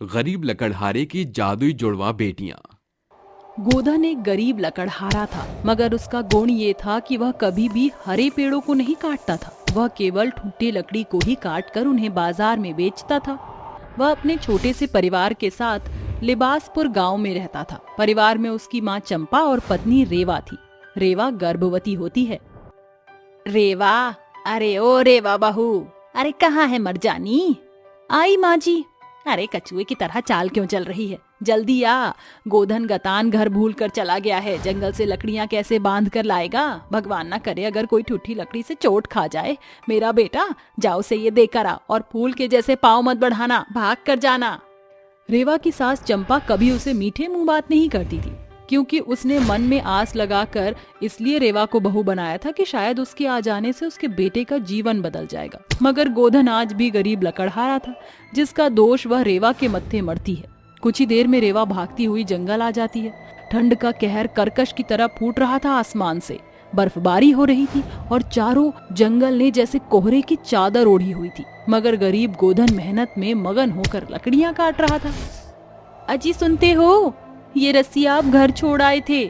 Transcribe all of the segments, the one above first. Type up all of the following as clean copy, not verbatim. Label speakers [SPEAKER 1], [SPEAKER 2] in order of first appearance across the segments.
[SPEAKER 1] गरीब लकड़हारे की जादुई जुड़वा बेटियां।
[SPEAKER 2] गोधन एक गरीब लकड़हारा था, मगर उसका गुण ये था कि वह कभी भी हरे पेड़ों को नहीं काटता था। वह केवल ठुट्टी लकड़ी को ही काटकर उन्हें बाजार में बेचता था। वह अपने छोटे से परिवार के साथ लिबासपुर गांव में रहता था। परिवार में उसकी माँ चंपा और पत्नी रेवा थी। रेवा गर्भवती होती है। रेवा, अरे ओ रेवा बहू, अरे कहाँ है मरजानी? आई माँ जी। अरे कछुए की तरह चाल क्यों चल रही है? जल्दी आ। गोधन गतान घर भूल कर चला गया है। जंगल से लकड़ियां कैसे बांध कर लाएगा? भगवान ना करे अगर कोई ठूठी लकड़ी से चोट खा जाए। मेरा बेटा, जाओ से ये देकर आ और फूल के जैसे पाँव मत बढ़ाना, भाग कर जाना। रेवा की सास चंपा कभी उसे मीठे मुंह बात नहीं करती थी, क्योंकि उसने मन में आस लगाकर इसलिए रेवा को बहू बनाया था कि शायद उसके आ जाने से उसके बेटे का जीवन बदल जाएगा। मगर गोधन आज भी गरीब लकड़हारा था, जिसका दोष वह रेवा के मत्थे मरती है। कुछ ही देर में रेवा भागती हुई जंगल आ जाती है। ठंड का कहर कर्कश की तरह फूट रहा था आसमान से। बर्फबारी हो रही थी और चारों जंगल ने जैसे कोहरे की चादर ओढ़ी हुई थी। मगर गरीब गोधन मेहनत में मगन होकर लकड़ियां काट रहा था। अजी सुनते हो, ये रस्सी आप घर छोड़ आए थे।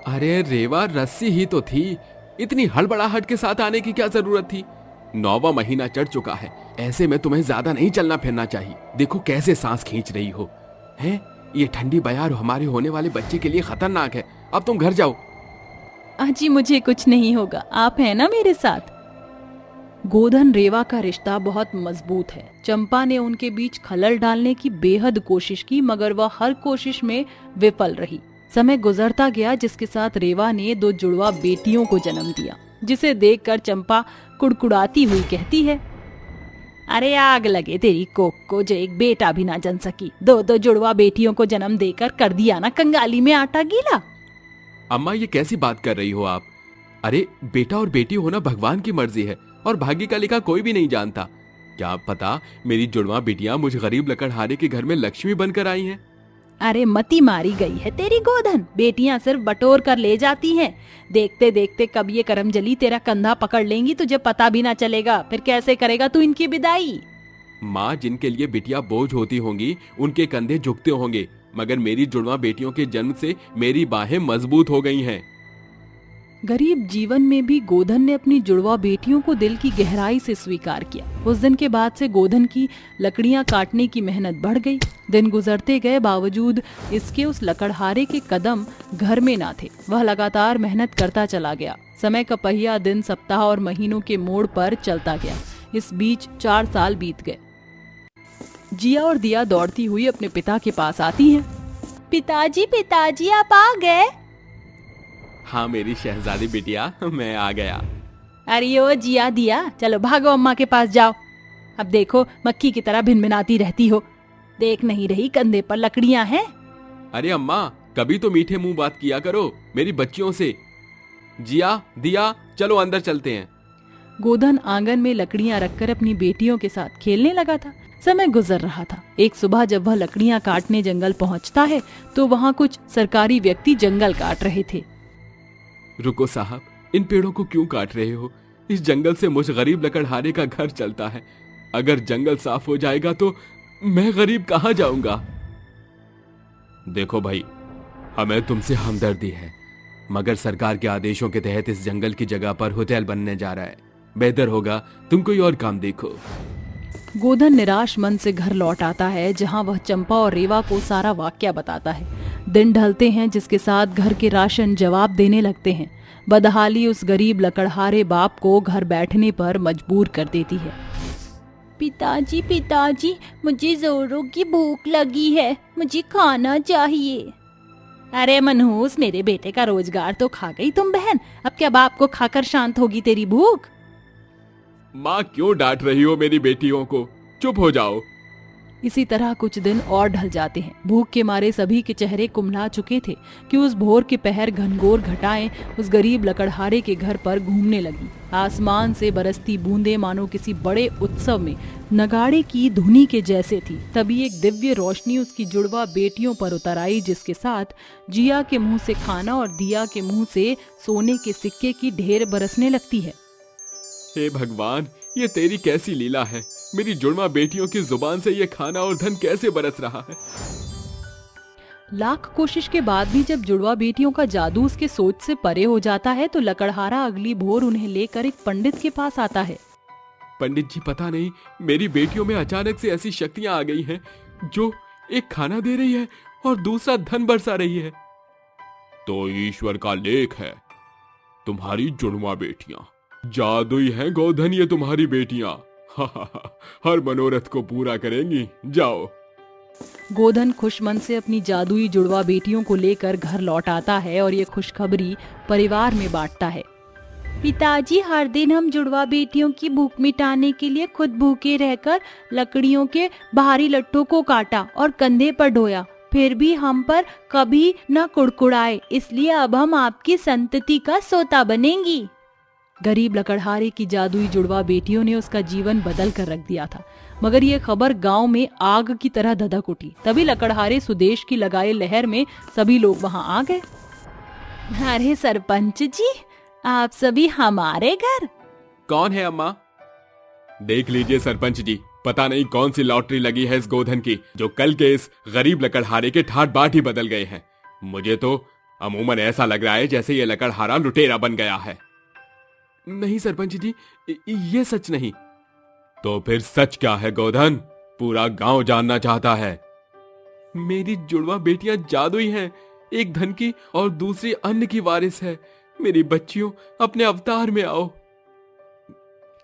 [SPEAKER 1] अरे रेवा, रस्सी ही तो थी। इतनी हड़बड़ाहट के साथ आने की क्या जरूरत थी? 9वां महीना चढ़ चुका है। ऐसे में तुम्हें ज्यादा नहीं चलना फिरना चाहिए। देखो कैसे सांस खींच रही हो। हैं? ये ठंडी बयार हमारे होने वाले बच्चे के लिए खतरनाक है। अब तुम घर जाओ।
[SPEAKER 2] अजी मुझे कुछ नहीं होगा, आप हैं ना मेरे साथ। गोधन रेवा का रिश्ता बहुत मजबूत है। चंपा ने उनके बीच खलल डालने की बेहद कोशिश की, मगर वह हर कोशिश में विफल रही। समय गुजरता गया, जिसके साथ रेवा ने 2 जुड़वा बेटियों को जन्म दिया, जिसे देखकर चंपा कुड़कुड़ाती हुई कहती है, अरे आग लगे तेरी कोख को जो एक बेटा भी ना जन सकी। 2 जुड़वा बेटियों को जन्म देकर कर दिया ना कंगाली में आटा गीला।
[SPEAKER 1] अम्मा, ये कैसी बात कर रही हो आप? अरे बेटा और बेटी होना भगवान की मर्जी है और भाग्य का लिखा कोई भी नहीं जानता। क्या पता मेरी जुड़वा बेटियां मुझ गरीब लकड़हारे के घर में लक्ष्मी बनकर आई हैं।
[SPEAKER 2] अरे मती मारी गई है तेरी गोधन। बेटियां सिर्फ बटोर कर ले जाती हैं। देखते देखते कब ये करमजली तेरा कंधा पकड़ लेंगी, तुझे पता भी ना चलेगा। फिर कैसे करेगा तू इनकी विदाई?
[SPEAKER 1] माँ, जिनके लिए बिटिया बोझ होती होंगी उनके कंधे झुकते होंगे, मगर मेरी जुड़वा बेटियों के जन्म से मेरी बाहें मजबूत हो गई हैं।
[SPEAKER 2] गरीब जीवन में भी गोधन ने अपनी जुड़वा बेटियों को दिल की गहराई से स्वीकार किया। उस दिन के बाद से गोधन की लकड़ियां काटने की मेहनत बढ़ गई। दिन गुजरते गए, बावजूद इसके उस लकड़हारे के कदम घर में ना थे। वह लगातार मेहनत करता चला गया। समय का पहिया दिन, सप्ताह और महीनों के मोड़ पर चलता गया। इस बीच 4 साल बीत गए। जिया और दिया दौड़ती हुई अपने पिता के पास आती हैं। पिताजी, आप आ गए?
[SPEAKER 1] हाँ मेरी शहजादी बिटिया, मैं आ गया।
[SPEAKER 2] अरे ओ जिया, दिया, चलो भागो अम्मा के पास जाओ। अब देखो मक्खी की तरह भिनभिनाती रहती हो। देख नहीं रही कंधे पर लकड़ियां हैं?
[SPEAKER 1] अरे अम्मा, कभी तो मीठे मुंह बात किया करो मेरी बच्चियों से। जिया, दिया, चलो अंदर चलते हैं।
[SPEAKER 2] गोधन आंगन में लकड़ियां रखकर अपनी बेटियों के साथ खेलने लगा था। समय गुजर रहा था। एक सुबह जब वह लकड़ियां काटने जंगल पहुंचता है, तो वहां कुछ सरकारी व्यक्ति जंगल काट रहे थे।
[SPEAKER 1] रुको साहब, इन पेड़ों को क्यों काट रहे हो? इस जंगल से मुझ गरीब लकड़हारे का घर चलता है। अगर जंगल साफ हो जाएगा तो मैं गरीब कहाँ जाऊंगा? देखो भाई, हमें तुमसे हमदर्दी है, मगर सरकार के आदेशों के तहत इस जंगल की जगह पर होटल बनने जा रहा है। बेहतर होगा तुम कोई और काम देखो।
[SPEAKER 2] गोधन निराश मन से घर लौट आता है, जहां वह चंपा और रेवा को सारा वाकया बताता है। दिन ढलते हैं, जिसके साथ घर के राशन जवाब देने लगते हैं। बदहाली उस गरीब लकड़हारे बाप को घर बैठने पर मजबूर कर देती है। पिताजी, मुझे जोरों की भूख लगी है, मुझे खाना चाहिए। अरे मनहूस, मेरे बेटे का रोजगार तो खा गई तुम बहन। अब क्या बाप को खाकर शांत होगी तेरी भूख?
[SPEAKER 1] माँ, क्यों डांट रही हो मेरी बेटियों को? चुप हो जाओ।
[SPEAKER 2] इसी तरह कुछ दिन और ढल जाते हैं। भूख के मारे सभी के चेहरे कुम्हला चुके थे कि उस भोर के पहर घनघोर घटाएं उस गरीब लकड़हारे के घर पर घूमने लगी। आसमान से बरसती बूंदें मानो किसी बड़े उत्सव में नगाड़े की धुनी के जैसे थी। तभी एक दिव्य रोशनी उसकी जुड़वा बेटियों पर उतर आई, जिसके साथ जिया के मुंह से खाना और दिया के मुंह से सोने के सिक्के की ढेर बरसने लगती है।
[SPEAKER 1] हे भगवान, ये तेरी कैसी लीला है? मेरी जुड़वा बेटियों की जुबान से ये खाना और धन कैसे बरस रहा है।
[SPEAKER 2] लाख कोशिश के बाद भी जब जुड़वा बेटियों का जादू उसके सोच से परे हो जाता है तो लकड़हारा अगली भोर उन्हें लेकर एक पंडित के पास आता है।
[SPEAKER 1] पंडित जी, पता नहीं मेरी बेटियों में अचानक से ऐसी शक्तियां आ गई हैं जो एक खाना दे रही है और दूसरा धन बरसा रही है। तो ईश्वर का लेख है, तुम्हारी जुड़वा बेटियां जादुई हैं गोधन, ये तुम्हारी बेटियां हर मनोरथ को पूरा करेंगी। जाओ।
[SPEAKER 2] गोधन खुश मन से अपनी जादुई जुड़वा बेटियों को लेकर घर लौट आता है और ये खुशखबरी परिवार में बांटता है। पिताजी, हर दिन हम जुड़वा बेटियों की भूख मिटाने के लिए खुद भूखे रहकर लकड़ियों के बाहरी लट्टों को काटा और कंधे पर ढोया, फिर भी हम पर कभी न कुड़कुड़ाए, इसलिए अब हम आपकी संतति का सोता बनेंगी। गरीब लकड़हारे की जादुई जुड़वा बेटियों ने उसका जीवन बदल कर रख दिया था, मगर ये खबर गांव में आग की तरह धधक उठी। तभी लकड़हारे सुदेश की लगाए लहर में सभी लोग वहां आ गए। अरे सरपंच जी, आप सभी हमारे घर?
[SPEAKER 1] कौन है अम्मा? देख लीजिए सरपंच जी, पता नहीं कौन सी लॉटरी लगी है इस गोधन की, जो कल के इस गरीब लकड़हारे के ठाट बाट ही बदल गए हैं। मुझे तो अमूमन ऐसा लग रहा है जैसे ये लकड़हारा लुटेरा बन गया है। नहीं सरपंच जी, ये सच नहीं। तो फिर सच क्या है गोधन? पूरा गांव जानना चाहता है। मेरी जुड़वा बेटियां जादुई हैं, एक धन की और दूसरी अन्न की वारिस है। मेरी बच्चियों, अपने अवतार में आओ।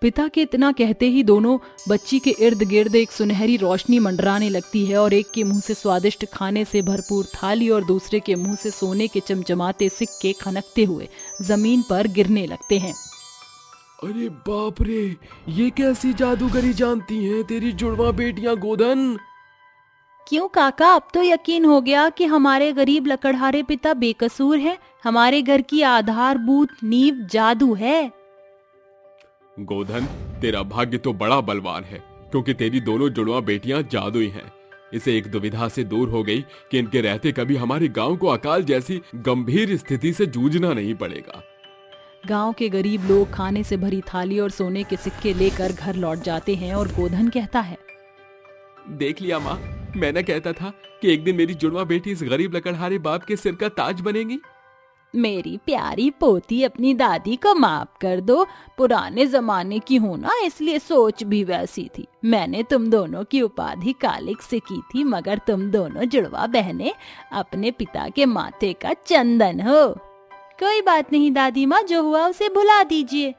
[SPEAKER 1] पिता के इतना कहते ही दोनों बच्ची के इर्द गिर्द एक सुनहरी रोशनी मंडराने लगती है और एक के मुंह से स्वादिष्ट खाने से भरपूर थाली और दूसरे के मुंह से सोने के चमचमाते सिक्के खनकते हुए जमीन पर गिरने लगते हैं। अरे बाप रे, ये कैसी जादूगरी जानती हैं तेरी जुड़वा बेटियां गोधन? क्यों काका, अब तो यकीन हो गया कि हमारे गरीब लकड़हारे पिता बेकसूर हैं। हमारे घर की आधारभूत नींव जादू है। गोधन, तेरा भाग्य तो बड़ा बलवान है, क्योंकि तेरी दोनों जुड़वा बेटियां जादुई हैं। इसे एक दुविधा से दूर हो गई कि इनके रहते कभी हमारे गांव को अकाल जैसी गंभीर स्थिति से जूझना नहीं पड़ेगा। गांव के गरीब लोग खाने से भरी थाली और सोने के सिक्के लेकर घर लौट जाते हैं और गोधन कहता है, देख लिया माँ, मैंने कहता था कि एक दिन मेरी जुड़वा बेटी इस गरीब लकड़हारे बाप के सिर का ताज बनेगी। मेरी प्यारी पोती, अपनी दादी को माफ कर दो। पुराने जमाने की हूँ ना, इसलिए सोच भी वैसी थी। मैंने तुम दोनों की उपाधि कालिक से की थी, मगर तुम दोनों जुड़वा बहनें अपने पिता के माथे का चंदन हो। कोई बात नहीं दादी माँ, जो हुआ उसे भुला दीजिए।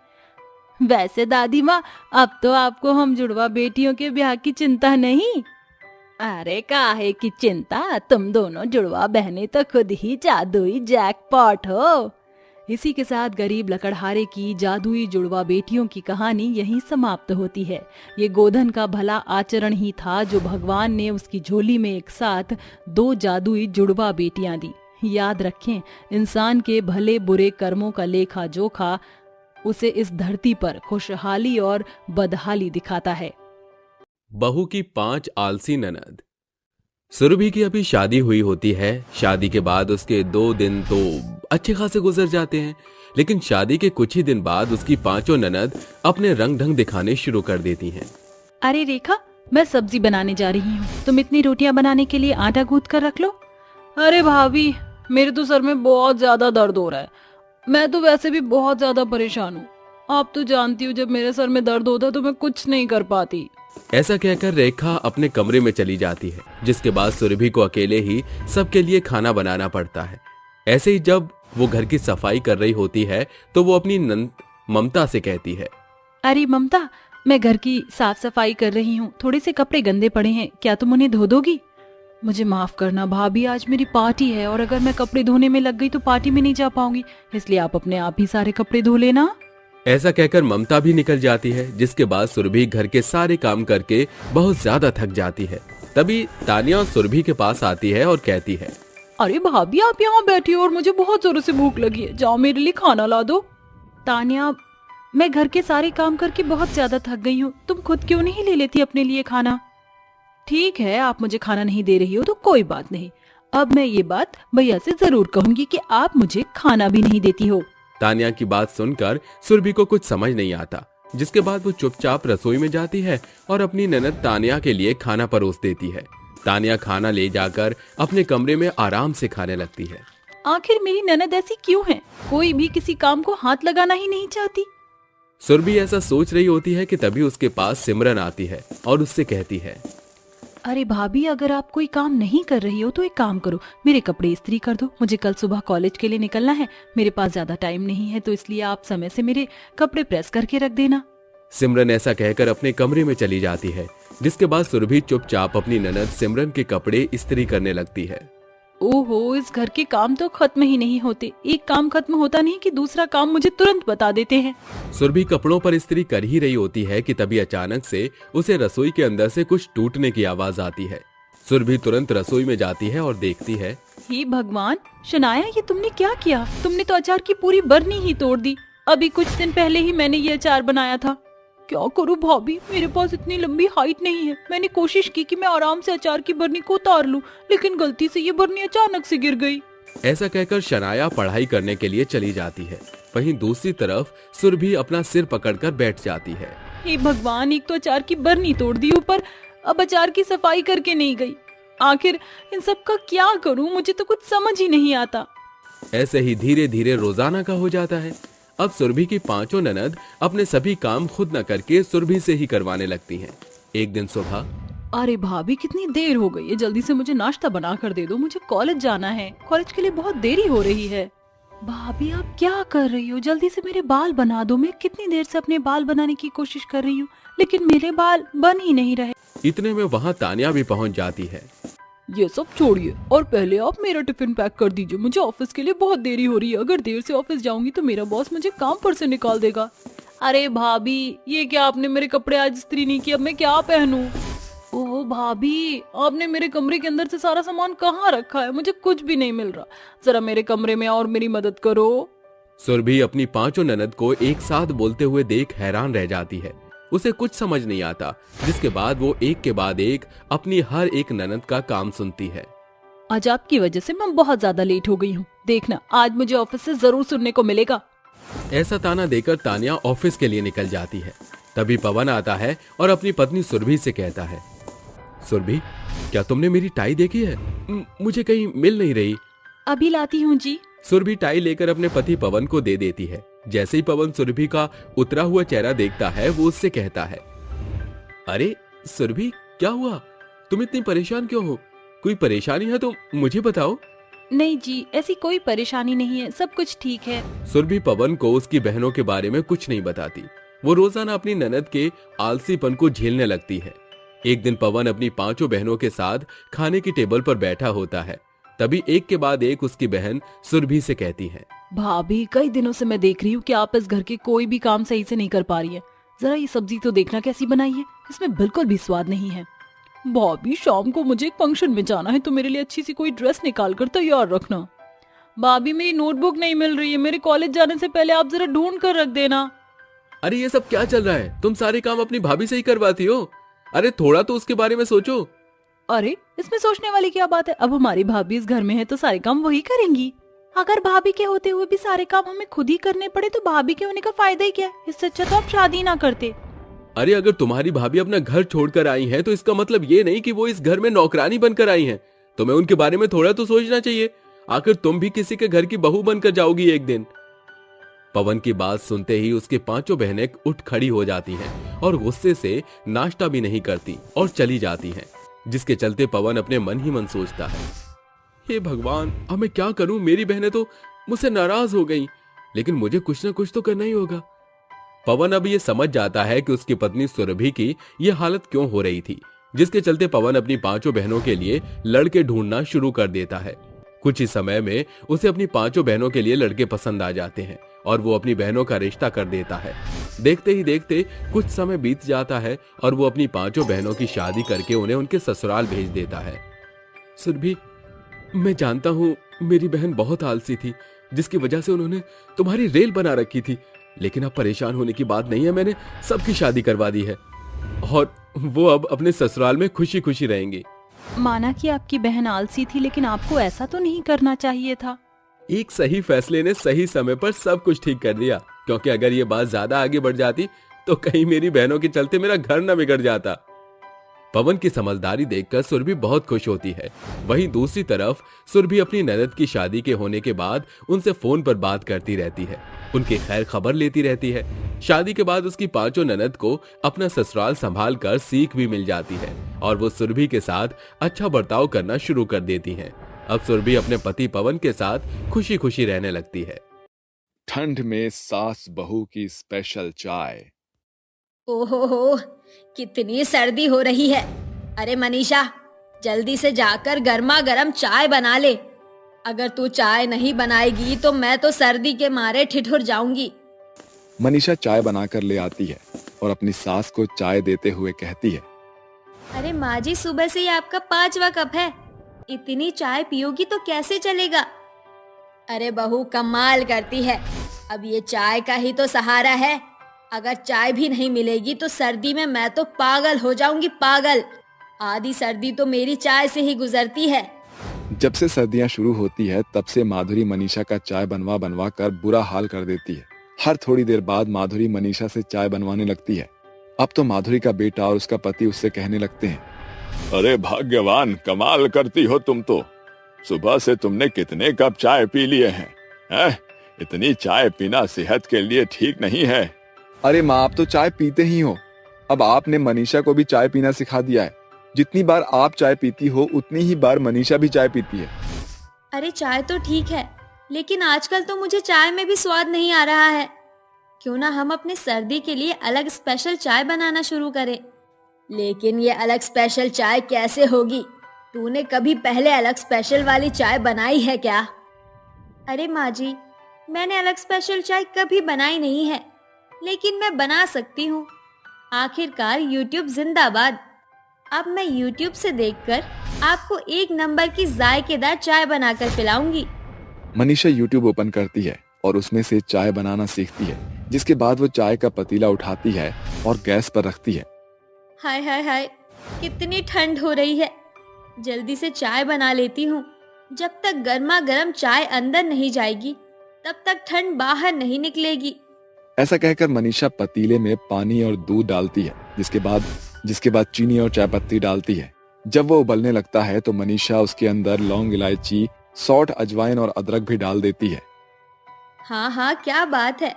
[SPEAKER 1] वैसे दादी माँ, अब तो आपको हम जुड़वा बेटियों के ब्याह की चिंता नहीं। अरे काहे की चिंता, तुम दोनों जुड़वा बहनें तो खुद ही जादुई जैकपॉट हो। इसी के साथ गरीब लकड़हारे की जादुई जुड़वा बेटियों की कहानी यहीं समाप्त होती है। ये गोधन का भला आचरण ही था जो भगवान ने उसकी झोली में एक साथ 2 जादुई जुड़वा बेटियां दी। याद रखें, इंसान के भले बुरे कर्मों का लेखा जोखा उसे इस धरती पर खुशहाली और बदहाली दिखाता है।
[SPEAKER 3] बहू की 5 आलसी ननद। सुरभि की अभी शादी हुई होती है। शादी के बाद उसके 2 दिन तो अच्छे खासे गुजर जाते हैं, लेकिन शादी के कुछ ही दिन बाद उसकी 5 ननद अपने रंग ढंग दिखाने शुरू कर देती हैं।
[SPEAKER 2] अरे रेखा, मैं सब्जी बनाने जा रही हूँ, तुम इतनी रोटियां बनाने के लिए आटा गूंथ कर रख लो। अरे भाभी, मेरे तो सर में बहुत ज्यादा दर्द हो रहा है। मैं तो वैसे भी बहुत ज्यादा परेशान हूँ। आप तो जानती हो, जब मेरे सर में दर्द होता है तो मैं कुछ नहीं कर पाती।
[SPEAKER 3] ऐसा कहकर रेखा अपने कमरे में चली जाती है, जिसके बाद सुरभि को अकेले ही सबके लिए खाना बनाना पड़ता है। ऐसे ही जब वो घर की सफाई कर रही होती है तो वो अपनी नंद ममता से कहती है,
[SPEAKER 2] अरे ममता, मैं घर की साफ सफाई कर रही हूँ, थोड़े से कपड़े गंदे पड़े हैं, क्या तुम उन्हें धो दोगी? मुझे माफ करना भाभी, आज मेरी पार्टी है और अगर मैं कपड़े धोने में लग गई तो पार्टी में नहीं जा पाऊंगी, इसलिए आप अपने आप ही सारे कपड़े धो लेना।
[SPEAKER 3] ऐसा कहकर ममता भी निकल जाती है, जिसके बाद सुरभि घर के सारे काम करके बहुत ज्यादा थक जाती है। तभी तानिया सुरभि के पास आती है और कहती है,
[SPEAKER 2] अरे भाभी, आप यहाँ बैठी हो और मुझे बहुत जोरों से भूख लगी है, जाओ मेरे लिए खाना ला दो। तानिया, मैं घर के सारे काम करके बहुत ज्यादा थक गई हूँ, तुम खुद क्यों नहीं ले लेती अपने लिए खाना? ठीक है, आप मुझे खाना नहीं दे रही हो तो कोई बात नहीं, अब मैं ये बात भैया से जरूर कहूंगी कि आप मुझे खाना भी नहीं देती हो।
[SPEAKER 3] तानिया की बात सुनकर सुरभि को कुछ समझ नहीं आता। जिसके बाद वो चुपचाप रसोई में जाती है और अपनी ननद तानिया के लिए खाना परोस देती है। तानिया खाना ले जाकर अपने कमरे में आराम से खाने लगती है।
[SPEAKER 2] आखिर मेरी ननद ऐसी क्यों है? कोई भी किसी काम को हाथ लगाना ही नहीं चाहती।
[SPEAKER 3] सुरभि ऐसा सोच रही होती है कि तभी उसके पास सिमरन आती है और उससे कहती है,
[SPEAKER 2] अरे भाभी, अगर आप कोई काम नहीं कर रही हो तो एक काम करो, मेरे कपड़े इस्त्री कर दो। मुझे कल सुबह कॉलेज के लिए निकलना है, मेरे पास ज्यादा टाइम नहीं है, तो इसलिए आप समय से मेरे कपड़े प्रेस करके रख देना।
[SPEAKER 3] सिमरन ऐसा कहकर अपने कमरे में चली जाती है, जिसके बाद सुरभि चुपचाप अपनी ननद सिमरन के कपड़े इस्त्री करने लगती है।
[SPEAKER 2] ओहो, इस घर के काम तो खत्म ही नहीं होते। एक काम खत्म होता नहीं कि दूसरा काम मुझे तुरंत बता देते हैं।
[SPEAKER 3] सुरभि कपड़ों पर इस्त्री कर ही रही होती है कि तभी अचानक से उसे रसोई के अंदर से कुछ टूटने की आवाज आती है। सुरभि तुरंत रसोई में जाती है और देखती है,
[SPEAKER 2] हे भगवान, शनाया, ये तुमने क्या किया? तुमने तो अचार की पूरी बरनी ही तोड़ दी। अभी कुछ दिन पहले ही मैंने ये अचार बनाया था। क्या करूं भाभी, मेरे पास इतनी लंबी हाइट नहीं है। मैंने कोशिश की कि मैं आराम से अचार की बरनी को उतार लूं, लेकिन गलती से ये बरनी अचानक से गिर गई।
[SPEAKER 3] ऐसा कहकर शनाया पढ़ाई करने के लिए चली जाती है। वहीं दूसरी तरफ सुरभि अपना सिर पकड़कर बैठ जाती है।
[SPEAKER 2] हे भगवान, एक तो अचार की बरनी तोड़ दी, ऊपर अब अचार की सफाई करके नहीं गई। आखिर इन सब का क्या करूं? मुझे तो कुछ समझ ही नहीं आता।
[SPEAKER 3] ऐसे ही धीरे धीरे रोजाना का हो जाता है। अब सुरभि की पांचों ननद अपने सभी काम खुद न करके सुरभि से ही करवाने लगती हैं। एक दिन सुबह,
[SPEAKER 2] अरे भाभी, कितनी देर हो गई है, जल्दी से मुझे नाश्ता बना कर दे दो, मुझे कॉलेज जाना है। कॉलेज के लिए बहुत देरी हो रही है। भाभी, आप क्या कर रही हो? जल्दी से मेरे बाल बना दो। मैं कितनी देर से अपने बाल बनाने की कोशिश कर रही हूँ, लेकिन मेरे बाल बन ही नहीं रहे।
[SPEAKER 3] इतने में वहाँ तानिया भी पहुँच जाती है।
[SPEAKER 2] ये सब छोड़िए और पहले आप मेरा टिफिन पैक कर दीजिए। मुझे ऑफिस के लिए बहुत देरी हो रही है। अगर देर से ऑफिस जाऊंगी तो मेरा बॉस मुझे काम पर से निकाल देगा। अरे भाभी, ये क्या, आपने मेरे कपड़े आज इस्त्री नहीं किए, अब मैं क्या पहनूं? ओह भाभी, आपने मेरे कमरे के अंदर से सारा सामान कहाँ रखा है? मुझे कुछ भी नहीं मिल रहा। जरा मेरे कमरे में और मेरी मदद करो।
[SPEAKER 3] सुरभि अपनी पांचों ननद को एक साथ बोलते हुए देख हैरान रह जाती है। उसे कुछ समझ नहीं आता, जिसके बाद वो एक के बाद एक अपनी हर एक ननद का काम सुनती है।
[SPEAKER 2] आज आपकी वजह से मैं बहुत ज्यादा लेट हो गई हूँ। देखना, आज मुझे ऑफिस से जरूर सुनने को मिलेगा।
[SPEAKER 3] ऐसा ताना देकर तानिया ऑफिस के लिए निकल जाती है। तभी पवन आता है और अपनी पत्नी सुरभि से कहता है, सुरभि, क्या तुमने मेरी टाई देखी है? मुझे कहीं मिल नहीं रही।
[SPEAKER 2] अभी लाती हूँ जी।
[SPEAKER 3] सुरभि टाई लेकर अपने पति पवन को दे देती है। जैसे ही पवन सुरभि का उतरा हुआ चेहरा देखता है, वो उससे कहता है, अरे सुरभि, क्या हुआ? तुम इतनी परेशान क्यों हो? कोई परेशानी है तो मुझे बताओ।
[SPEAKER 2] नहीं जी, ऐसी कोई परेशानी नहीं है, सब कुछ ठीक है।
[SPEAKER 3] सुरभि पवन को उसकी बहनों के बारे में कुछ नहीं बताती। वो रोजाना अपनी ननद के आलसीपन को झेलने लगती है। एक दिन पवन अपनी पांचों बहनों के साथ खाने की टेबल पर बैठा होता है। तभी एक के बाद एक उसकी बहन सुरभि से कहती है,
[SPEAKER 2] भाभी, कई दिनों से मैं देख रही हूँ कि आप इस घर के कोई भी काम सही से नहीं कर पा रही है। जरा ये सब्जी तो देखना कैसी बनाई है, इसमें बिल्कुल भी स्वाद नहीं है। भाभी, शाम को मुझे एक फंक्शन में जाना है, तो मेरे लिए अच्छी सी कोई ड्रेस निकाल कर तैयार रखना। भाभी, मेरी नोटबुक नहीं मिल रही है, मेरे कॉलेज जाने से पहले आप जरा ढूंढ कर रख देना।
[SPEAKER 3] अरे ये सब क्या चल रहा है? तुम सारे काम अपनी भाभी से ही करवाती हो। अरे थोड़ा तो उसके बारे में सोचो।
[SPEAKER 2] अरे इसमें सोचने वाली क्या बात है? अब हमारी भाभी इस घर में है तो सारे काम वही करेंगी। अगर भाभी के होते हुए भी सारे काम हमें खुद ही करने पड़े तो भाभी के होने का फायदा ही क्या है? इससे अच्छा तो आप शादी ना करते।
[SPEAKER 3] अरे अगर तुम्हारी भाभी अपना घर छोड़कर आई हैं, तो इसका मतलब ये नहीं कि वो इस घर में नौकरानी बनकर आई हैं। तुम्हें उनके बारे में थोड़ा तो सोचना चाहिए। आखिर तुम भी किसी के घर की बहू बनकर जाओगी एक दिन। पवन की बात सुनते ही उसकी पांचों बहनें उठ खड़ी हो जाती हैं और गुस्से से नाश्ता भी नहीं करती और चली जाती हैं, जिसके चलते पवन अपने मन ही मन सोचता है, हे भगवान, अब मैं क्या करूं? मेरी बहनें तो मुझसे नाराज हो गईं, लेकिन मुझे कुछ ना कुछ तो करना ही होगा। पवन अब ये समझ जाता है कि उसकी पत्नी सुरभि की ये हालत क्यों हो रही थी, जिसके चलते पवन अपनी पांचों बहनों के लिए लड़के ढूंढना शुरू कर देता है। कुछ ही समय में उसे अपनी पांचों बहनों के लिए लड़के पसंद आ जाते हैं और वो अपनी बहनों का रिश्ता कर देता है। देखते ही देखते कुछ समय बीत जाता है और वो अपनी पांचों बहनों की शादी करके उन्हें उनके ससुराल भेज देता है। सुरभि, मैं जानता हूँ मेरी बहन बहुत आलसी थी, जिसकी वजह से उन्होंने तुम्हारी रेल बना रखी थी, लेकिन अब परेशान होने की बात नहीं है। मैंने सबकी शादी करवा दी है और वो अब अपने ससुराल में खुशी खुशी रहेंगी।
[SPEAKER 2] माना कि आपकी बहन आलसी थी, लेकिन आपको ऐसा तो नहीं करना चाहिए था।
[SPEAKER 3] एक सही फैसले ने सही समय पर सब कुछ ठीक कर दिया, क्योंकि अगर ये बात ज्यादा आगे बढ़ जाती तो कहीं मेरी बहनों के चलते मेरा घर न बिगड़ जाता। पवन की समझदारी देखकर सुरभि बहुत खुश होती है। वहीं दूसरी तरफ सुरभि अपनी ननद की शादी के होने के बाद उनसे फोन पर बात करती रहती है, उनकी खैर खबर लेती रहती है। शादी के बाद उसकी पांचों ननद को अपना ससुराल संभाल कर सीख भी मिल जाती है और वो सुरभि के साथ अच्छा बर्ताव करना शुरू कर देती हैं। अब सुरभि अपने पति पवन के साथ खुशी खुशी रहने लगती है।
[SPEAKER 4] ठंड में सास बहू की स्पेशल चाय।
[SPEAKER 5] ओहो, कितनी सर्दी हो रही है। अरे मनीषा, जल्दी से जाकर गर्मा गर्म चाय बना ले। अगर तू चाय नहीं बनाएगी तो मैं तो सर्दी के मारे ठिठुर जाऊंगी।
[SPEAKER 4] मनीषा चाय बनाकर ले आती है और अपनी सास को चाय देते हुए कहती है,
[SPEAKER 5] अरे माँ जी, सुबह से ही आपका 5वां कप है। इतनी चाय पियोगी तो कैसे चलेगा। अरे बहू कमाल करती है। अब ये चाय का ही तो सहारा है। अगर चाय भी नहीं मिलेगी तो सर्दी में मैं तो पागल हो जाऊंगी, पागल। आधी सर्दी तो मेरी चाय से ही गुजरती है।
[SPEAKER 4] जब से सर्दियां शुरू होती है तब से माधुरी मनीषा का चाय बनवा बनवा कर बुरा हाल कर देती है। हर थोड़ी देर बाद माधुरी मनीषा से चाय बनवाने लगती है। अब तो माधुरी का बेटा और उसका पति उससे कहने लगते हैं, अरे भाग्यवान, कमाल करती हो तुम तो। सुबह से तुमने कितने कप चाय पी लिए हैं? इतनी चाय पीना सेहत के लिए ठीक नहीं है। अरे माँ, आप तो चाय पीते ही हो। अब आपने मनीषा को भी चाय पीना सिखा दिया है। जितनी बार आप चाय पीती हो उतनी ही बार मनीषा भी चाय पीती है।
[SPEAKER 5] अरे चाय तो ठीक है, लेकिन आजकल तो मुझे चाय में भी स्वाद नहीं आ रहा है। क्यों ना हम अपने सर्दी के लिए अलग स्पेशल चाय बनाना शुरू करें। लेकिन ये अलग स्पेशल चाय कैसे होगी? तूने कभी पहले अलग स्पेशल वाली चाय बनाई है क्या? अरे माँ जी, मैंने अलग स्पेशल चाय कभी बनाई नहीं है, लेकिन मैं बना सकती हूँ। आखिरकार YouTube जिंदाबाद। अब मैं YouTube से देखकर आपको 1 नंबर की जायकेदार चाय बनाकर पिलाऊंगी।
[SPEAKER 4] मनीषा YouTube ओपन करती है और उसमें से चाय बनाना सीखती है, जिसके बाद वो चाय का पतीला उठाती है और गैस पर रखती है।
[SPEAKER 5] हाय हाय हाय, कितनी ठंड हो रही है। जल्दी से चाय बना लेती हूँ। जब तक गर्मा गर्म चाय अंदर नहीं जाएगी तब तक ठंड बाहर नहीं निकलेगी।
[SPEAKER 4] ऐसा कहकर मनीषा पतीले में पानी और दूध डालती है, जिसके बाद चीनी और चाय पत्ती डालती है। जब वो उबलने लगता है तो मनीषा उसके अंदर लौंग, इलायची, सौंठ, अजवाइन और अदरक भी डाल देती है।
[SPEAKER 5] हाँ हाँ, क्या बात है।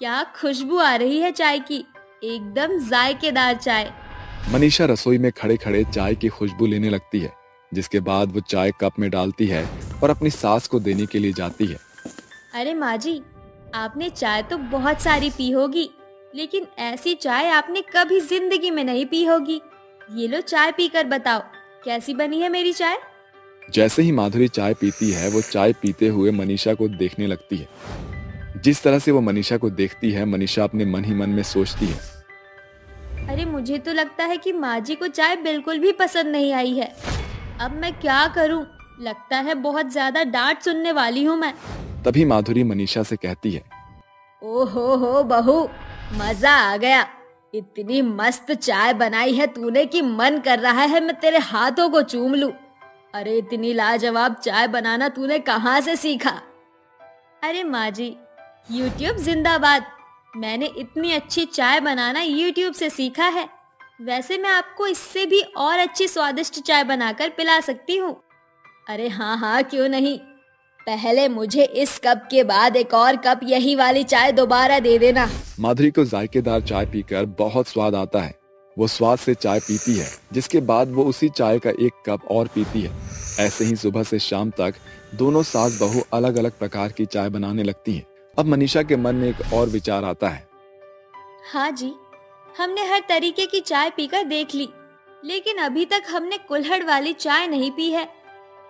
[SPEAKER 5] क्या खुशबू आ रही है चाय की। एकदम जायकेदार चाय।
[SPEAKER 4] मनीषा रसोई में खड़े खड़े चाय की खुशबू लेने लगती है, जिसके बाद वो चाय कप में डालती है और अपनी सास को देने के लिए जाती है।
[SPEAKER 5] अरे माँ जी, आपने चाय तो बहुत सारी पी होगी, लेकिन ऐसी चाय आपने कभी जिंदगी में नहीं पी होगी। ये लो चाय पीकर बताओ, कैसी बनी है मेरी चाय।
[SPEAKER 4] जैसे ही माधुरी चाय पीती है वो चाय पीते हुए मनीषा को देखने लगती है। जिस तरह से वो मनीषा को देखती है, मनीषा अपने मन ही मन में सोचती है,
[SPEAKER 5] अरे मुझे तो लगता है कि माँ जी को चाय बिल्कुल भी पसंद नहीं आई है। अब मैं क्या करूं? लगता है बहुत ज्यादा डांट सुनने वाली हूँ मैं।
[SPEAKER 4] तभी माधुरी मनीषा से कहती है,
[SPEAKER 5] ओहो हो बहू, मजा आ गया। इतनी मस्त चाय बनाई है तूने कि मन कर रहा है मैं तेरे हाथों को चूम लूं। अरे इतनी लाजवाब चाय बनाना तूने कहाँ से सीखा? अरे माँ जी, YouTube जिंदाबाद। मैंने इतनी अच्छी चाय बनाना YouTube से सीखा है। वैसे मैं आपको इससे भी और अच्छी स्वादिष्ट चाय बनाकर पिला सकती हूँ। अरे हाँ हाँ, क्यों नहीं। पहले मुझे इस कप के बाद एक और कप यही वाली चाय दोबारा दे देना।
[SPEAKER 4] माधुरी को जायकेदार चाय पीकर बहुत स्वाद आता है। वो स्वाद से चाय पीती है, जिसके बाद वो उसी चाय का 1 कप और पीती है। ऐसे ही सुबह से शाम तक दोनों सास बहू अलग अलग प्रकार की चाय बनाने लगती हैं। अब मनीषा के मन में एक और विचार आता है।
[SPEAKER 5] हाँ जी, हमने हर तरीके की चाय पीकर देख ली, लेकिन अभी तक हमने कुल्हड़ वाली चाय नहीं पी है।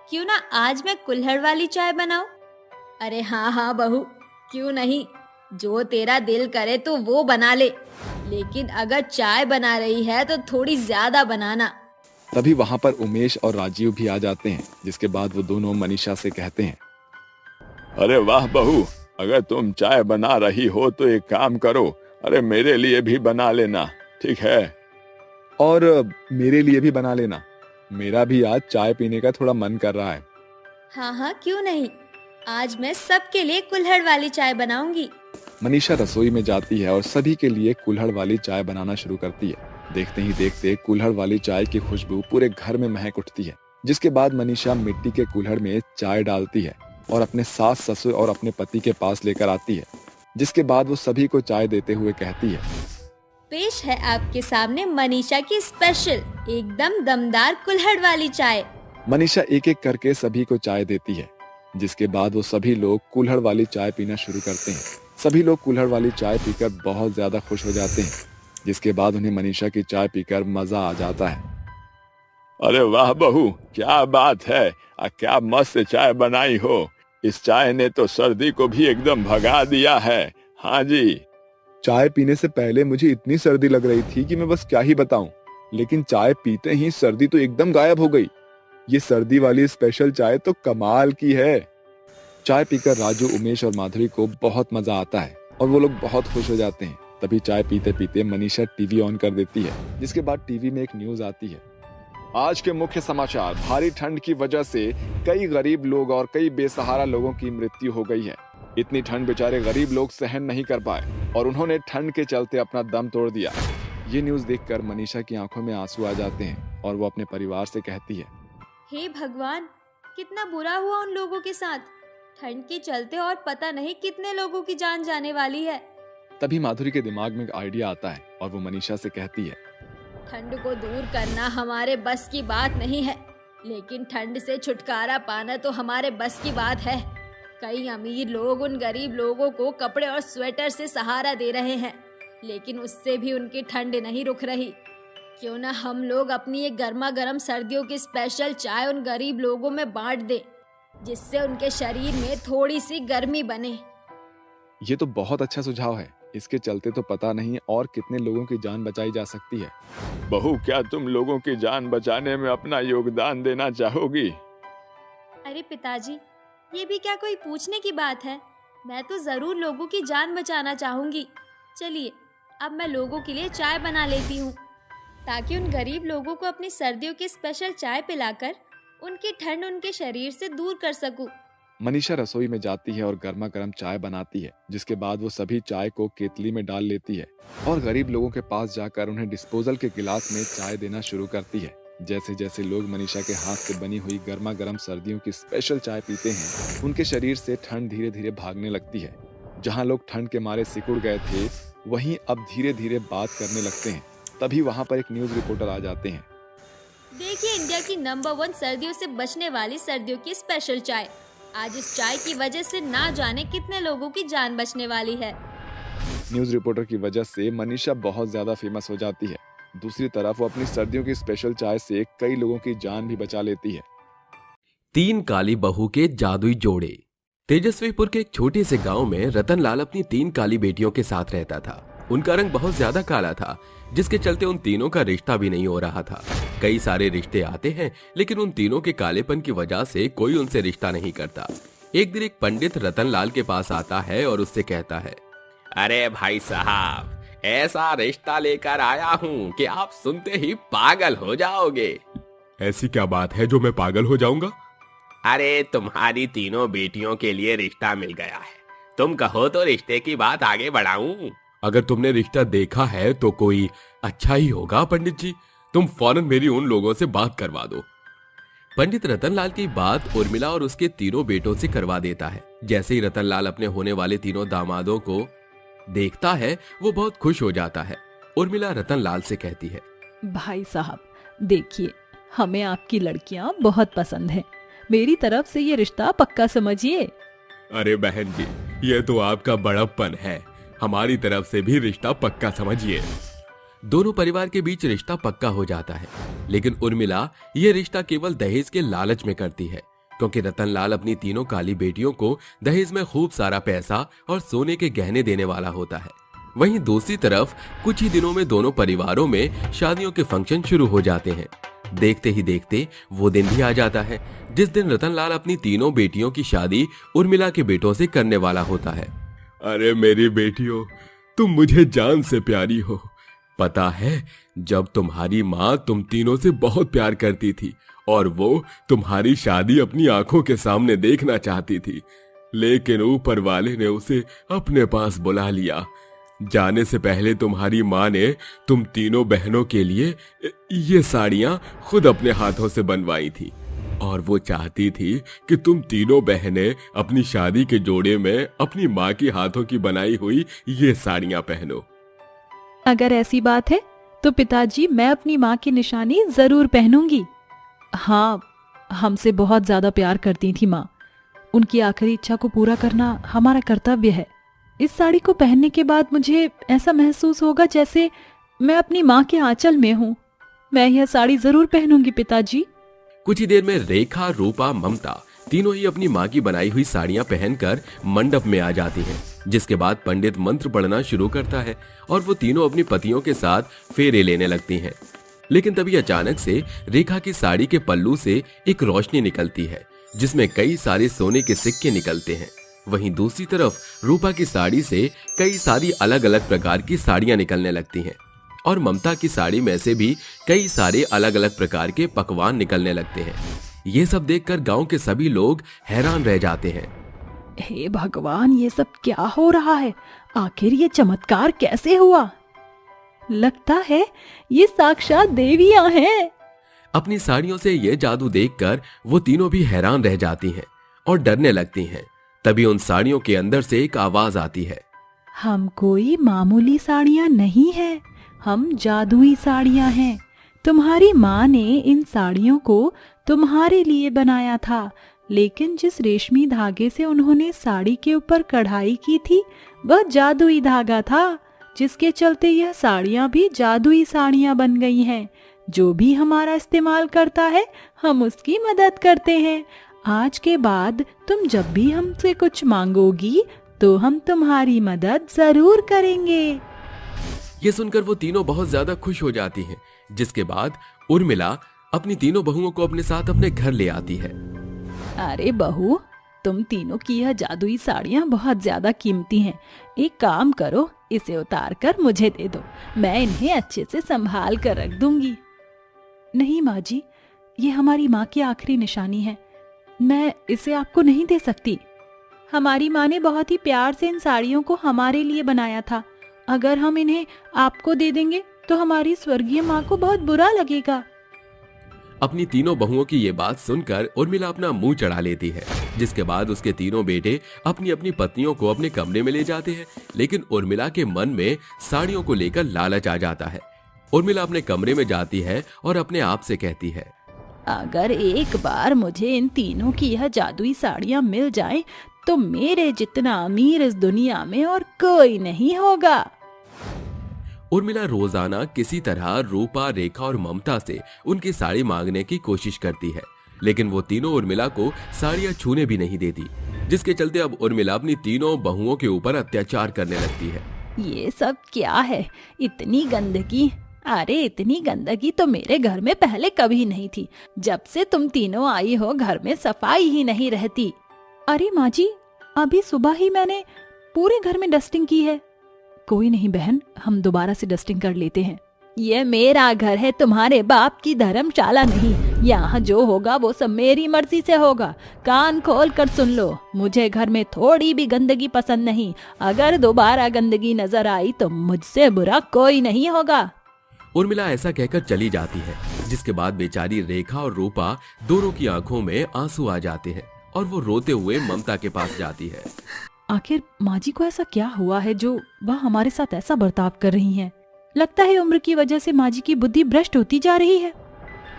[SPEAKER 5] क्यों ना आज मैं कुल्हड़ वाली चाय बनाऊं? अरे हाँ हाँ बहू, क्यों नहीं। जो तेरा दिल करे तो वो बना ले, लेकिन अगर चाय बना रही है तो थोड़ी ज्यादा बनाना।
[SPEAKER 4] तभी वहाँ पर उमेश और राजीव भी आ जाते हैं, जिसके बाद वो दोनों मनीषा से कहते हैं, अरे वाह बहू, अगर तुम चाय बना रही हो तो एक काम करो, अरे मेरे लिए भी बना लेना, ठीक है? और मेरे लिए भी बना लेना। मेरा भी आज चाय पीने का थोड़ा मन कर रहा है।
[SPEAKER 5] हाँ हाँ, क्यों नहीं। आज मैं सबके लिए कुल्हड़ वाली चाय बनाऊंगी।
[SPEAKER 4] मनीषा रसोई में जाती है और सभी के लिए कुल्हड़ वाली चाय बनाना शुरू करती है। देखते ही देखते कुल्हड़ वाली चाय की खुशबू पूरे घर में महक उठती है। जिसके बाद मनीषा मिट्टी के कुल्हड़ में चाय डालती है और अपने सास ससुर और अपने पति के पास लेकर आती है। जिसके बाद वो सभी को चाय देते हुए कहती है,
[SPEAKER 5] पेश है आपके सामने मनीषा की स्पेशल एकदम दमदार कुल्हड़ वाली चाय।
[SPEAKER 4] मनीषा एक एक करके सभी को चाय देती है। जिसके बाद वो सभी लोग कुल्हड़ वाली चाय पीना शुरू करते हैं। सभी लोग कुल्हड़ वाली चाय पीकर बहुत ज्यादा खुश हो जाते हैं। जिसके बाद उन्हें मनीषा की चाय पीकर मजा आ जाता है।
[SPEAKER 6] अरे वाह बहू, क्या बात है, क्या मस्त चाय बनाई हो। इस चाय ने तो सर्दी को भी एकदम भगा दिया है। हाँ जी।
[SPEAKER 4] चाय पीने से पहले मुझे इतनी सर्दी लग रही थी कि मैं बस क्या ही बताऊं, लेकिन चाय पीते ही सर्दी तो एकदम गायब हो गई। ये सर्दी वाली स्पेशल चाय तो कमाल की है। चाय पीकर राजू, उमेश और माधुरी को बहुत मजा आता है और वो लोग बहुत खुश हो जाते हैं। तभी चाय पीते पीते मनीषा टीवी ऑन कर देती है। जिसके बाद टीवी में एक न्यूज आती है। आज के मुख्य समाचार, भारी ठंड की वजह से कई गरीब लोग और कई बेसहारा लोगों की मृत्यु हो गई है। इतनी ठंड बेचारे गरीब लोग सहन नहीं कर पाए और उन्होंने ठंड के चलते अपना दम तोड़ दिया। ये न्यूज देखकर मनीषा की आंखों में आंसू आ जाते हैं और वो अपने परिवार से कहती है,
[SPEAKER 5] हे भगवान, कितना बुरा हुआ उन लोगों के साथ। ठंड के चलते और पता नहीं कितने लोगों की जान जाने वाली है।
[SPEAKER 4] तभी माधुरी के दिमाग में एक आइडिया आता है और वो मनीषा से कहती है,
[SPEAKER 5] ठंड को दूर करना हमारे बस की बात नहीं है, लेकिन ठंड से छुटकारा पाना तो हमारे बस की बात है। कई अमीर लोग उन गरीब लोगों को कपड़े और स्वेटर से सहारा दे रहे हैं, लेकिन उससे भी उनकी ठंड नहीं रुक रही। क्यों ना हम लोग अपनी एक गर्मा गर्म सर्दियों की स्पेशल चाय उन गरीब लोगों में बांट दें, जिससे उनके शरीर में थोड़ी सी गर्मी बने।
[SPEAKER 4] ये तो बहुत अच्छा सुझाव है। इसके चलते तो पता नहीं और कितने लोगों की जान बचाई जा सकती है।
[SPEAKER 6] बहू, क्या तुम लोगों की जान बचाने में अपना योगदान देना चाहोगी?
[SPEAKER 5] अरे पिताजी, ये भी क्या कोई पूछने की बात है। मैं तो जरूर लोगों की जान बचाना चाहूंगी। चलिए, अब मैं लोगों के लिए चाय बना लेती हूँ, ताकि उन गरीब लोगों को अपनी सर्दियों की स्पेशल चाय पिलाकर उनकी ठंड उनके शरीर से दूर कर सकूं।
[SPEAKER 4] मनीषा रसोई में जाती है और गर्मा गर्म चाय बनाती है। जिसके बाद वो सभी चाय को केतली में डाल लेती है और गरीब लोगों के पास जाकर उन्हें डिस्पोजल के गिलास में चाय देना शुरू करती है। जैसे जैसे लोग मनीषा के हाथ से बनी हुई गर्मा गर्म सर्दियों की स्पेशल चाय पीते हैं, उनके शरीर से ठंड धीरे धीरे भागने लगती है। जहाँ लोग ठंड के मारे सिकुड़ गए थे, वहीं अब धीरे धीरे बात करने लगते हैं। तभी वहाँ पर एक न्यूज रिपोर्टर आ जाते हैं।
[SPEAKER 5] देखिए, इंडिया की नंबर 1 सर्दियों से बचने वाली सर्दियों की स्पेशल चाय। आज इस चाय की वजह से ना जाने कितने लोगों की जान बचने वाली है।
[SPEAKER 4] न्यूज रिपोर्टर की वजह से मनीषा बहुत ज्यादा फेमस हो जाती है। दूसरी तरफ वो अपनी सर्दियों की स्पेशल चाय से कई लोगों की जान भी बचा लेती है।
[SPEAKER 3] 3 काली बहू के जादुई जोड़े। तेजस्वीपुर के एक छोटे से गांव में रतनलाल अपनी 3 काली बेटियों के साथ रहता था। उनका रंग बहुत ज्यादा काला था, जिसके चलते उन तीनों का रिश्ता भी नहीं हो रहा था। कई सारे रिश्ते आते हैं, लेकिन उन तीनों के कालेपन की वजह से कोई उनसे रिश्ता नहीं करता। एक दिन एक पंडित रतनलाल के पास आता है और उससे कहता है,
[SPEAKER 7] अरे भाई साहब, ऐसा रिश्ता लेकर आया हूँ कि आप सुनते ही पागल हो जाओगे।
[SPEAKER 1] ऐसी क्या बात है जो मैं पागल हो जाऊंगा?
[SPEAKER 7] अरे, तुम्हारी तीनों बेटियों के लिए रिश्ता मिल गया है। तुम कहो तो रिश्ते की बात आगे बढ़ाऊं?
[SPEAKER 1] अगर तुमने रिश्ता देखा है तो कोई अच्छा ही होगा पंडित जी। तुम फौरन मेरी उन लोगों से बात करवा दो।
[SPEAKER 3] पंडित रतनलाल की बात उर्मिला और उसके तीनों बेटों से करवा देता है। जैसे ही रतनलाल अपने होने वाले तीनों दामादों को देखता है, वो बहुत खुश हो जाता है। उर्मिला रतनलाल से कहती है,
[SPEAKER 2] भाई साहब, देखिए, हमें आपकी लड़कियां बहुत पसंद हैं। मेरी तरफ से ये रिश्ता पक्का समझिए।
[SPEAKER 1] अरे बहन जी, ये तो आपका बड़प्पन है। हमारी तरफ से भी रिश्ता पक्का समझिए।
[SPEAKER 3] दोनों परिवार के बीच रिश्ता पक्का हो जाता है, लेकिन उर्मिला ये रिश्ता केवल दहेज के लालच में करती है, क्योंकि रतनलाल अपनी तीनों काली बेटियों को दहेज में खूब सारा पैसा और सोने के गहने देने वाला होता है। वहीं दूसरी तरफ कुछ ही दिनों में दोनों परिवारों में शादियों के फंक्शन शुरू हो जाते हैं। देखते ही देखते वो दिन भी आ जाता है जिस दिन रतनलाल अपनी तीनों बेटियों की शादी उर्मिला के बेटों से करने वाला होता है।
[SPEAKER 1] अरे मेरी बेटियों, तुम मुझे जान से प्यारी हो। पता है, जब तुम्हारी माँ तुम तीनों से बहुत प्यार करती थी और वो तुम्हारी शादी अपनी आंखों के सामने देखना चाहती थी, लेकिन ऊपर वाले ने उसे अपने पास बुला लिया। जाने से पहले तुम्हारी माँ ने तुम तीनों बहनों के लिए ये साड़ियां खुद अपने हाथों से बनवाई थी और वो चाहती थी कि तुम तीनों बहनें अपनी शादी के जोड़े में अपनी माँ के हाथों की बनाई हुई ये साड़ियां पहनो।
[SPEAKER 2] अगर ऐसी बात है तो पिताजी, मैं अपनी माँ की निशानी जरूर पहनूंगी। हाँ, हमसे बहुत ज्यादा प्यार करती थी माँ। उनकी आखिरी इच्छा को पूरा करना हमारा कर्तव्य है। इस साड़ी को पहनने के बाद मुझे ऐसा महसूस होगा जैसे मैं अपनी माँ के आंचल में हूँ। मैं यह साड़ी जरूर पहनूंगी पिताजी।
[SPEAKER 3] कुछ ही देर में रेखा, रूपा, ममता तीनों ही अपनी माँ की बनाई हुई साड़ियां पहनकर मंडप में आ जाती हैं, जिसके बाद पंडित मंत्र पढ़ना शुरू करता है और वो तीनों अपनी पतियों के साथ फेरे लेने लगती हैं। लेकिन तभी अचानक से रेखा की साड़ी के पल्लू से एक रोशनी निकलती है जिसमें कई सारे सोने के सिक्के निकलते हैं। वहीं दूसरी तरफ रूपा की साड़ी से कई सारी अलग अलग प्रकार की साड़ियां निकलने लगती हैं और ममता की साड़ी में से भी कई सारे अलग अलग प्रकार के पकवान निकलने लगते हैं। ये सब देखकर गांव के सभी लोग हैरान रह जाते हैं।
[SPEAKER 2] हे भगवान, ये सब क्या हो रहा है? आखिर ये चमत्कार कैसे हुआ? लगता है ये साक्षात देवियां हैं।
[SPEAKER 3] अपनी साड़ियों से ये जादू देखकर वो तीनों भी हैरान रह जाती हैं और डरने लगती हैं। तभी उन साड़ियों के अंदर से एक आवाज आती है,
[SPEAKER 2] हम कोई मामूली साड़ियां नहीं है, हम जादुई साड़ियां हैं। तुम्हारी माँ ने इन साड़ियों को तुम्हारे लिए बनाया था, लेकिन जिस रेशमी धागे से उन्होंने साड़ी के ऊपर कढ़ाई की थी वह जादुई धागा था, जिसके चलते यह साड़ियां भी जादुई साड़ियां बन गई हैं। जो भी हमारा इस्तेमाल करता है हम उसकी मदद करते हैं। आज के बाद तुम जब भी हमसे कुछ मांगोगी तो हम तुम्हारी मदद जरूर करेंगे।
[SPEAKER 3] ये सुनकर वो तीनों बहुत ज्यादा खुश हो जाती हैं, जिसके बाद उर्मिला अपनी तीनों बहुओं को अपने साथ अपने घर ले आती है।
[SPEAKER 2] अरे बहू, तुम तीनों की यह जादुई साड़ियां बहुत ज्यादा कीमती हैं। एक काम करो, इसे उतार कर मुझे दे दो, मैं इन्हें अच्छे से संभाल कर रख दूंगी। नहीं माँ जी, ये हमारी माँ की आखिरी निशानी है, मैं इसे आपको नहीं दे सकती। हमारी माँ ने बहुत ही प्यार से इन साड़ियों को हमारे लिए बनाया था। अगर हम इन्हें आपको दे देंगे तो हमारी स्वर्गीय माँ को बहुत बुरा लगेगा।
[SPEAKER 3] अपनी तीनों बहुओं की ये बात सुनकर उर्मिला अपना मुंह चढ़ा लेती है, जिसके बाद उसके तीनों बेटे अपनी अपनी पत्नियों को अपने कमरे में ले जाते हैं। लेकिन उर्मिला के मन में साड़ियों को लेकर लालच आ जाता है। उर्मिला अपने कमरे में जाती है और अपने आप से कहती है,
[SPEAKER 2] अगर एक बार मुझे इन तीनों की यह जादुई साड़ियां मिल जाएं, तो मेरे जितना अमीर इस दुनिया में और कोई नहीं होगा।
[SPEAKER 3] उर्मिला रोजाना किसी तरह रूपा, रेखा और ममता से उनकी साड़ी मांगने की कोशिश करती है, लेकिन वो तीनों उर्मिला को साड़ियां छूने भी नहीं देती, जिसके चलते अब उर्मिला अपनी तीनों बहुओं के ऊपर अत्याचार करने लगती है।
[SPEAKER 2] ये सब क्या है? इतनी गंदगी! अरे इतनी गंदगी तो मेरे घर में पहले कभी नहीं थी। जब से तुम तीनों आई हो घर में सफाई ही नहीं रहती। अरे माँ जी, अभी सुबह ही मैंने पूरे घर में डस्टिंग की है। कोई नहीं बहन, हम दोबारा से डस्टिंग कर लेते हैं। ये मेरा घर है, तुम्हारे बाप की धर्मशाला नहीं। यहाँ जो होगा वो सब मेरी मर्जी से होगा। कान खोल कर सुन लो, मुझे घर में थोड़ी भी गंदगी पसंद नहीं। अगर दोबारा गंदगी नजर आई तो मुझसे बुरा कोई नहीं होगा।
[SPEAKER 3] उर्मिला ऐसा कहकर चली जाती है, जिसके बाद बेचारी रेखा और रूपा दोनों की आंखों में आंसू आ जाते हैं और वो रोते हुए ममता के पास जाती है।
[SPEAKER 2] आखिर माँ जी को ऐसा क्या हुआ है जो वह हमारे साथ ऐसा बर्ताव कर रही हैं? लगता है उम्र की वजह से माँ जी की बुद्धि भ्रष्ट होती जा रही है।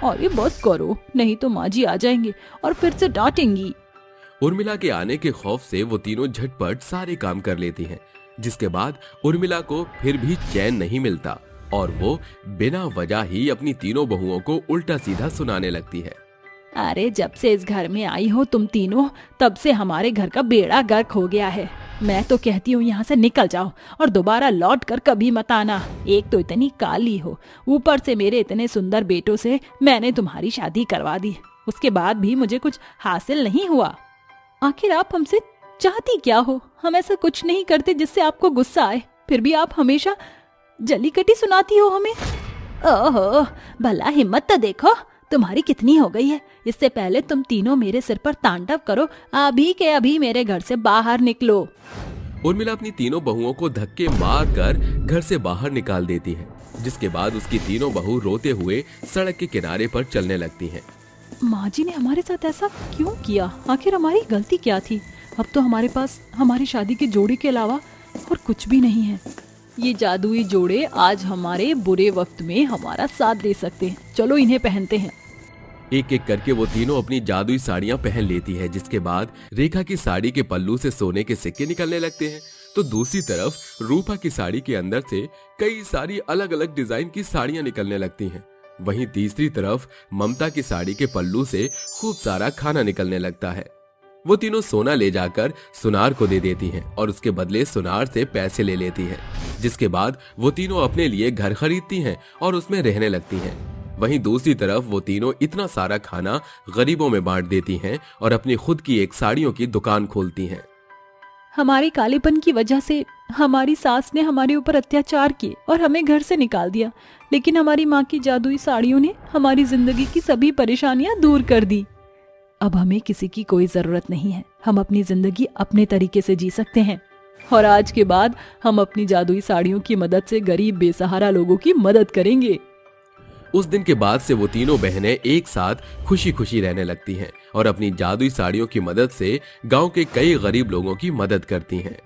[SPEAKER 2] और ये बस करो, नहीं तो माँ जी आ जाएंगे और फिर से डांटेंगी।
[SPEAKER 3] उर्मिला के आने के खौफ से वो तीनों झटपट सारे काम कर लेती हैं, जिसके बाद उर्मिला को फिर भी चैन नहीं मिलता और वो बिना वजह ही अपनी तीनों बहुओं को उल्टा सीधा सुनाने लगती है।
[SPEAKER 2] अरे जब से इस घर में आई हो तुम तीनों, तब से हमारे घर का बेड़ा गर्क हो गया है। मैं तो कहती हूँ यहाँ से निकल जाओ और दोबारा लौट कर कभी मत आना। एक तो इतनी काली हो, ऊपर से मेरे इतने सुंदर बेटों से मैंने तुम्हारी शादी करवा दी, उसके बाद भी मुझे कुछ हासिल नहीं हुआ। आखिर आप हमसे चाहती क्या हो? हम ऐसा कुछ नहीं करते जिससे आपको गुस्सा आए, फिर भी आप हमेशा जलीकटी सुनाती हो हमें। ओहो, भला हिम्मत तो देखो, तुम्हारी कितनी हो गई है? इससे पहले तुम तीनों मेरे सिर पर तांडव करो, अभी के अभी मेरे घर से बाहर निकलो।
[SPEAKER 3] उर्मिला अपनी तीनों बहुओं को धक्के मार कर घर से बाहर निकाल देती है, जिसके बाद उसकी तीनों बहू रोते हुए सड़क के किनारे पर चलने लगती हैं।
[SPEAKER 2] माँ जी ने हमारे साथ ऐसा क्यों किया? आखिर हमारी गलती क्या थी? अब तो हमारे पास हमारी शादी के जोड़े के अलावा और कुछ भी नहीं है। ये जादुई जोड़े आज हमारे बुरे वक्त में हमारा साथ दे सकते हैं। चलो इन्हें पहनते हैं।
[SPEAKER 3] एक एक करके वो तीनों अपनी जादुई साड़ियां पहन लेती है, जिसके बाद रेखा की साड़ी के पल्लू से सोने के सिक्के निकलने लगते हैं, तो दूसरी तरफ रूपा की साड़ी के अंदर से कई सारी अलग अलग डिजाइन की साड़ियां निकलने लगती हैं। वहीं तीसरी तरफ ममता की साड़ी के पल्लू से खूब सारा खाना निकलने लगता है। वो तीनों सोना ले जाकर सुनार को दे देती हैं और उसके बदले सुनार से पैसे ले लेती हैं, जिसके बाद वो तीनों अपने लिए घर खरीदती हैं और उसमें रहने लगती हैं। वहीं दूसरी तरफ वो तीनों इतना सारा खाना गरीबों में बांट देती हैं और अपनी खुद की एक साड़ियों की दुकान खोलती हैं।
[SPEAKER 2] हमारे कालेपन की वजह से हमारी सास ने हमारे ऊपर अत्याचार किए और हमें घर से निकाल दिया, लेकिन हमारी माँ की जादुई साड़ियों ने हमारी जिंदगी की सभी परेशानियां दूर कर दी। अब हमें किसी की कोई जरूरत नहीं है। हम अपनी जिंदगी अपने तरीके से जी सकते हैं और आज के बाद हम अपनी जादुई साड़ियों की मदद से गरीब बेसहारा लोगों की मदद करेंगे।
[SPEAKER 3] उस दिन के बाद से वो तीनों बहनें एक साथ खुशी खुशी रहने लगती हैं और अपनी जादुई साड़ियों की मदद से गांव के कई गरीब लोगों की मदद करती हैं।